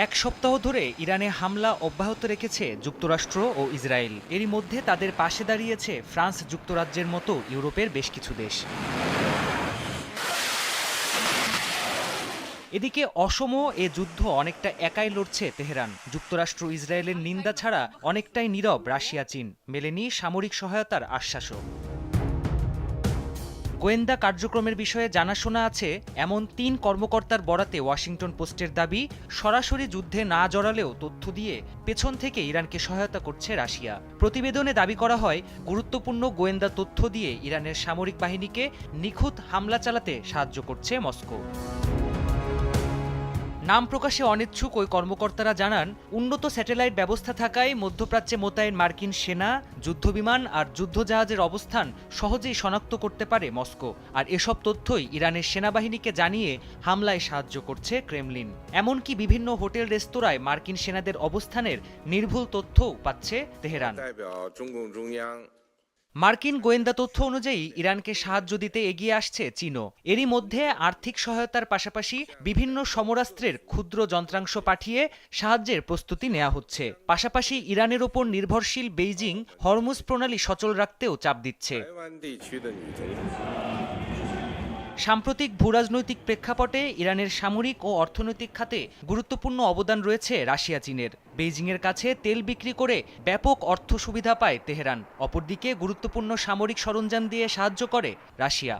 এক সপ্তাহ ধরে ইরানে হামলা অব্যাহত রেখেছে যুক্তরাষ্ট্র ও ইসরায়েল। এরই মধ্যে তাদের পাশে দাঁড়িয়েছে ফ্রান্স যুক্তরাজ্যের মতো ইউরোপের বেশ কিছু দেশ। এদিকে অসম এ যুদ্ধ অনেকটা একাই লড়ছে তেহরান। যুক্তরাষ্ট্র ইসরায়েলের নিন্দা ছাড়া অনেকটাই নীরব রাশিয়া চীন, মেলেনি সামরিক সহায়তার আশ্বাসও। গোয়েন্দা কার্যক্রমের বিষয়ে জানাশোনা আছে এমন ৩ কর্মকর্তার বরাতে ওয়াশিংটন পোস্টের দাবি, সরাসরি যুদ্ধে না জড়ালেও তথ্য দিয়ে পেছন থেকে ইরানকে সহায়তা করছে রাশিয়া। প্রতিবেদনে দাবি করা হয়, গুরুত্বপূর্ণ গোয়েন্দা তথ্য দিয়ে ইরানের সামরিক বাহিনীকে নিখুঁত হামলা চালাতে সাহায্য করছে মস্কো। নাম প্রকাশে অনিচ্ছুক ওই কর্মকর্তারা জানান, উন্নত স্যাটেলাইট ব্যবস্থা থাকায় মধ্যপ্রাচ্যে মোতায়েন মার্কিন সেনা, যুদ্ধবিমান আর যুদ্ধজাহাজের অবস্থান সহজেই শনাক্ত করতে পারে মস্কো। আর এসব তথ্যই ইরানের সেনাবাহিনীকে জানিয়ে হামলায় সাহায্য করছে ক্রেমলিন। এমনকি বিভিন্ন হোটেল রেস্তোরাঁয় মার্কিন সেনাদের অবস্থানের নির্ভুল তথ্যও পাচ্ছে তেহরান। মার্কিন গোয়েন্দা তথ্য অনুযায়ী ইরানকে সাহায্য দিতে এগিয়ে আসছে চীনও। এরই মধ্যে আর্থিক সহায়তার পাশাপাশি বিভিন্ন সমরাস্ত্রের ক্ষুদ্র যন্ত্রাংশ পাঠিয়ে সাহায্যের প্রস্তুতি নেওয়া হচ্ছে। পাশাপাশি ইরানের ওপর নির্ভরশীল বেইজিং হরমুজ প্রণালী সচল রাখতেও চাপ দিচ্ছে। সাম্প্রতিক ভূরাজনৈতিক প্রেক্ষাপটে ইরানের সামরিক ও অর্থনৈতিক খাতে গুরুত্বপূর্ণ অবদান রয়েছে রাশিয়া চীনের। বেইজিংয়ের কাছে তেল বিক্রি করে ব্যাপক অর্থ সুবিধা পায় তেহরান, অপরদিকে গুরুত্বপূর্ণ সামরিক সরঞ্জাম দিয়ে সাহায্য করে রাশিয়া।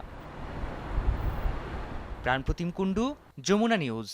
প্রাণপ্রতিম কুণ্ডু, যমুনা নিউজ।